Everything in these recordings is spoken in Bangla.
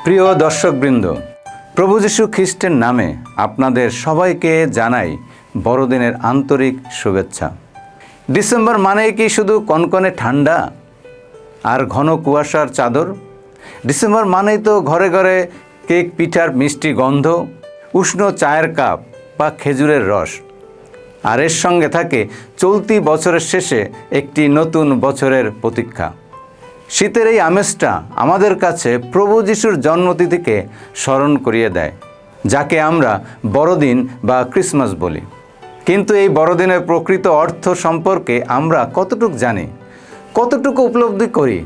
প্রিয় দর্শকবৃন্দ, প্রভু যীশু খ্রিস্টের নামে আপনাদের সবাইকে জানাই বড়দিনের আন্তরিক শুভেচ্ছা। ডিসেম্বর মানেই কি শুধু কনকনে ঠান্ডা আর ঘন কুয়াশার চাদর? ডিসেম্বর মানেই তো ঘরে ঘরে কেক, পিঠার মিষ্টি গন্ধ, উষ্ণ চায়ের কাপ বা খেজুরের রস। আর এর সঙ্গে থাকে চলতি বছরের শেষে একটি নতুন বছরের প্রতীক্ষা। শীতের এই আমেজটা আমাদের কাছে প্রভু যিশুর জন্মতিথিকে স্মরণ করিয়ে দেয়, যাকে আমরা বড়দিন বা ক্রিসমাস বলি। কিন্তু এই বড়দিনের প্রকৃত অর্থ সম্পর্কে আমরা কতটুকু জানি, কতটুকু উপলব্ধি করি?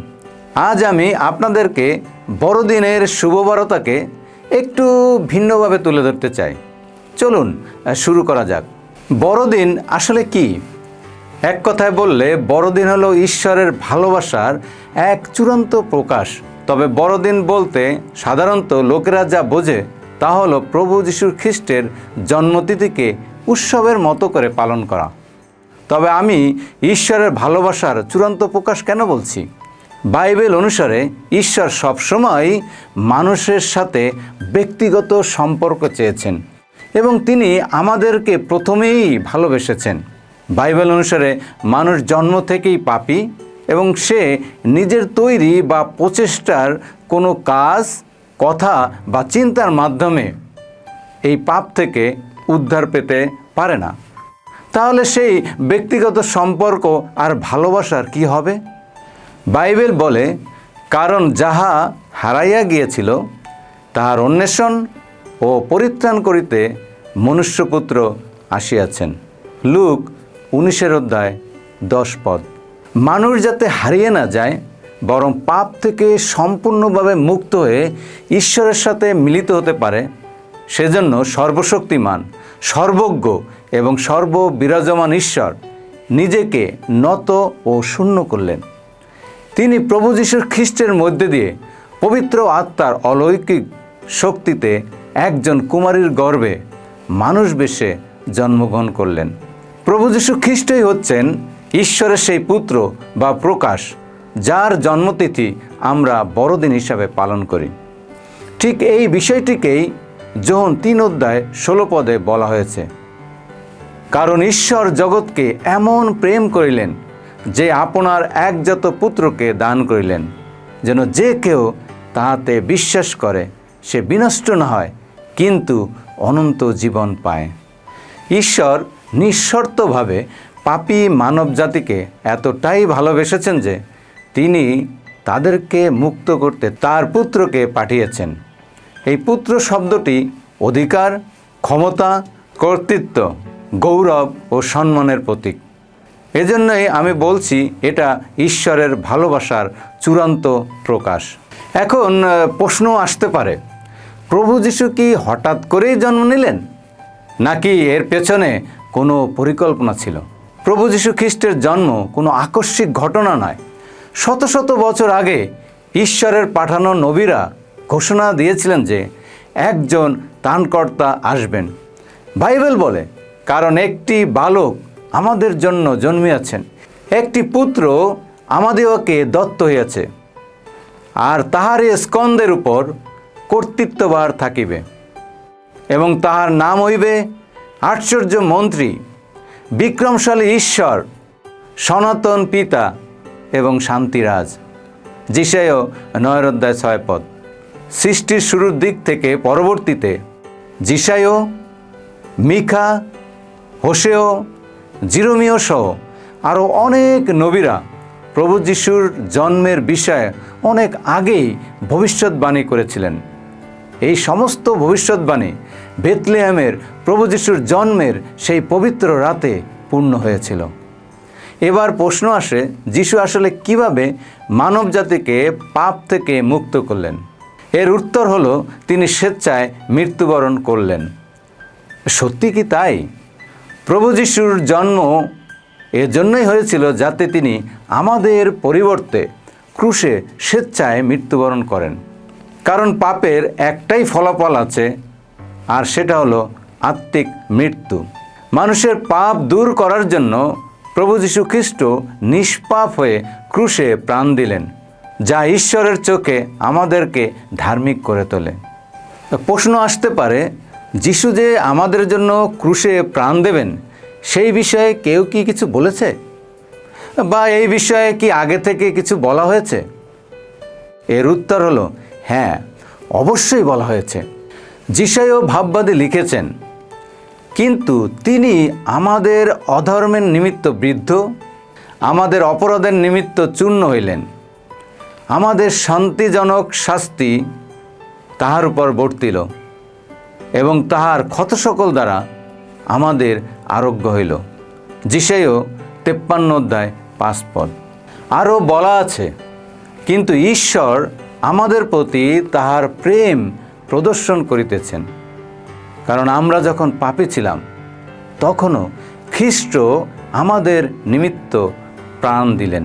আজ আমি আপনাদেরকে বড়দিনের শুভবার্তাকে একটু ভিন্নভাবে তুলে ধরতে চাই। চলুন শুরু করা যাক। বড়দিন আসলে কি? এক কথায় বললে বড়দিন হলো ঈশ্বরের ভালোবাসার এক চূড়ান্ত প্রকাশ। তবে বড়দিন বলতে সাধারণত লোকেরা যা বোঝে তা হলো প্রভু যীশু খ্রিস্টের জন্মতিথিকে উৎসবের মতো করে পালন করা। তবে আমি ঈশ্বরের ভালোবাসার চূড়ান্ত প্রকাশ কেন বলছি? বাইবেল অনুসারে ঈশ্বর সবসময় মানুষের সাথে ব্যক্তিগত সম্পর্ক চেয়েছেন এবং তিনি আমাদেরকে প্রথমেই ভালোবেসেছেন। বাইবেল অনুসারে মানুষ জন্ম থেকেই পাপী এবং সে নিজের তৈরি বা প্রচেষ্টার কোনো কাজ, কথা বা চিন্তার মাধ্যমে এই পাপ থেকে উদ্ধার পেতে পারে না। তাহলে সেই ব্যক্তিগত সম্পর্ক আর ভালোবাসার কি হবে? বাইবেল বলে, কারণ যাহা হারাইয়া গিয়েছিল তাহার অন্বেষণ ও পরিত্রাণ করিতে মনুষ্যপুত্র আসিয়াছেন। লুক 19:10। মানুষ যাতে হারিয়ে না যায়, বরং পাপ থেকে সম্পূর্ণভাবে মুক্ত হয়ে ঈশ্বরের সাথে মিলিত হতে পারে, সেজন্য সর্বশক্তিমান, সর্বজ্ঞ এবং সর্ববিরাজমান ঈশ্বর নিজেকে নত ও শূন্য করলেন। তিনি প্রভু যীশু খ্রিস্টের মধ্যে দিয়ে পবিত্র আত্মার অলৌকিক শক্তিতে একজন কুমারীর গর্ভে মানুষ বেশে জন্মগ্রহণ করলেন। প্রভু যীশু খ্রিস্টই হচ্ছেন ঈশ্বরের সেই পুত্র বা প্রকাশ, যার জন্মতিথি আমরা বড়দিন হিসাবে পালন করি। ঠিক এই বিষয়টিকেই যোহন 3:16 বলা হয়েছে, কারণ ঈশ্বর জগৎকে এমন প্রেম করিলেন যে আপনার একজাত পুত্রকে দান করিলেন, যেন যে কেউ তাহাতে বিশ্বাস করে সে বিনষ্ট না হয়, কিন্তু অনন্ত জীবন পায়। ঈশ্বর নিঃশর্তভাবে পাপী মানব জাতিকে এতটাই ভালোবেসেছেন যে তিনি তাদেরকে মুক্ত করতে তার পুত্রকে পাঠিয়েছেন। এই পুত্র শব্দটি অধিকার, ক্ষমতা, কর্তৃত্ব, গৌরব ও সম্মানের প্রতীক। এজন্যই আমি বলছি এটা ঈশ্বরের ভালোবাসার চূড়ান্ত প্রকাশ। এখন প্রশ্ন আসতে পারে, প্রভু যীশু কি হঠাৎ করেই জন্ম নিলেন, নাকি এর পেছনে কোনো পরিকল্পনা ছিল? প্রভু যীশু খ্রিস্টের জন্ম কোনো আকস্মিক ঘটনা নয়। শত শত বছর আগে ঈশ্বরের পাঠানো নবীরা ঘোষণা দিয়েছিলেন যে একজন ত্রাণকর্তা আসবেন। বাইবেল বলে, কারণ একটি বালক আমাদের জন্য জন্মিয়াছেন, একটি পুত্র আমাদিগকে দত্ত হইয়াছে, আর তাহার স্কন্ধের উপর কর্তৃত্বভার থাকিবে, এবং তাহার নাম হইবে আশ্চর্য মন্ত্রী, বিক্রমশালী ঈশ্বর, সনাতন পিতা এবং শান্তিরাজ। যিশায় 9:6। সৃষ্টির শুরুর দিক থেকে পরবর্তীতে যিশায়, মিখা, হোসেয়, জিরোমীয় সহ আরও অনেক নবীরা প্রভু যিশুর জন্মের বিষয়ে অনেক আগেই ভবিষ্যৎবাণী করেছিলেন। এই সমস্ত ভবিষ্যৎবাণী বেথলেহেমের প্রভু যিশুর জন্মের সেই পবিত্র রাতে পূর্ণ হয়েছিল। এবার প্রশ্ন আসে, যিশু আসলে কিভাবে মানব জাতিকে পাপ থেকে মুক্ত করলেন? এর উত্তর হলো, তিনি স্বেচ্ছায় মৃত্যুবরণ করলেন। সত্যি কি তাই? প্রভু যিশুর জন্ম এজন্যই হয়েছিল যাতে তিনি আমাদের পরিবর্তে ক্রুশে স্বেচ্ছায় মৃত্যুবরণ করেন। কারণ পাপের একটাই ফলাফল আছে, আর সেটা হলো আত্মিক মৃত্যু। মানুষের পাপ দূর করার জন্য প্রভু যীশু খ্রিস্ট নিষ্পাপ হয়ে ক্রুশে প্রাণ দিলেন, যা ঈশ্বরের চোখে আমাদেরকে ধার্মিক করে তোলে। প্রশ্ন আসতে পারে, যিশু যে আমাদের জন্য ক্রুশে প্রাণ দেবেন সেই বিষয়ে কেউ কি কিছু বলেছে, বা এই বিষয়ে কি আগে থেকে কিছু বলা হয়েছে? এর উত্তর হলো হ্যাঁ, অবশ্যই বলা হয়েছে। যিশাইও ভাববাদী লিখেছেন, কিন্তু তিনি আমাদের অধর্মের নিমিত্ত বৃদ্ধ, আমাদের অপরাধের নিমিত্ত চূর্ণ হইলেন, আমাদের শান্তিজনক শাস্তি তাহার উপর বর্তিল, এবং তাহার ক্ষত সকল দ্বারা আমাদের আরোগ্য হইল। যিশাইও 53 অধ্যায় 5 পদ। আরও বলা আছে, কিন্তু ঈশ্বর আমাদের প্রতি তাহার প্রেম প্রদর্শন করিতেছেন, কারণ আমরা যখন পাপী ছিলাম তখনও খ্রিস্ট আমাদের নিমিত্ত প্রাণ দিলেন।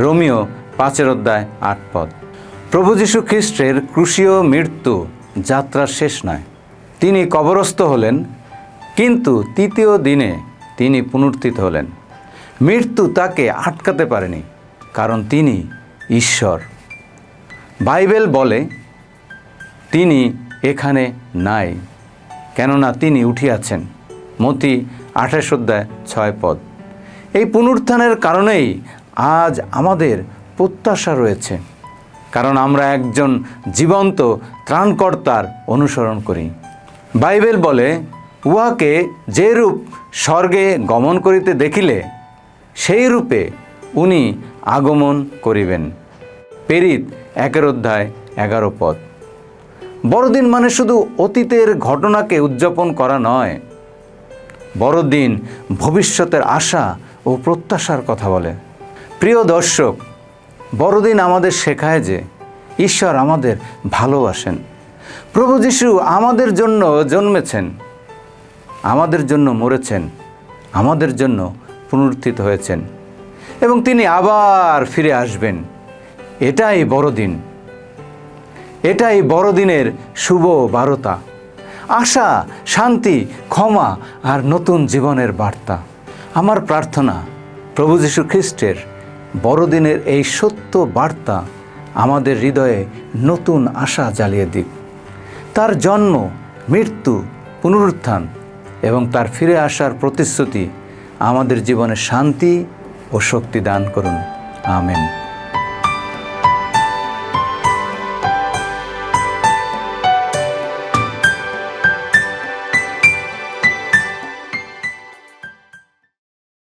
রোমীয় 5 অধ্যায় 8 পদ। প্রভু যীশু খ্রিস্টের ক্রুশীয় মৃত্যু যাত্রার শেষ নয়। তিনি কবরস্থ হলেন, কিন্তু তৃতীয় দিনে তিনি পুনরুত্থিত হলেন। মৃত্যু তাকে আটকাতে পারেনি, কারণ তিনি ঈশ্বর। বাইবেল বলে তিনি এখানে নাই, কেননা তিনি উঠিয়াছেন। মতি 28 অধ্যায় 6 পদ। এই পুনরুত্থানের কারণেই আজ আমাদের প্রত্যাশা রয়েছে, কারণ আমরা একজন জীবন্ত ত্রাণকর্তার অনুসরণ করি। বাইবেল বলে, উহাকে যে রূপ স্বর্গে গমন করিতে দেখিলে সেই রূপে উনি আগমন করিবেন। প্রেরিত 1 অধ্যায় 11 পদ। বড়দিন মানে শুধু অতীতের ঘটনাকে উদযাপন করা নয়, বড়দিন ভবিষ্যতের আশা ও প্রত্যাশার কথা বলে। প্রিয় দর্শক, বড়দিন আমাদের শেখায় যে ঈশ্বর আমাদের ভালোবাসেন। প্রভু যীশু আমাদের জন্য জন্মেছেন, আমাদের জন্য মরেছেন, আমাদের জন্য পুনরুত্থিত হয়েছেন, এবং তিনি আবার ফিরে আসবেন। এটাই বড়দিন, এটাই বড়দিনের শুভ বার্তা। আশা, শান্তি, ক্ষমা আর নতুন জীবনের বার্তা। আমার প্রার্থনা, প্রভু যীশু খ্রিস্টের বড়দিনের এই সত্য বার্তা আমাদের হৃদয়ে নতুন আশা জ্বালিয়ে দিক। তার জন্ম, মৃত্যু, পুনরুত্থান এবং তার ফিরে আসার প্রতিশ্রুতি আমাদের জীবনে শান্তি ও শক্তি দান করুন। আমেন।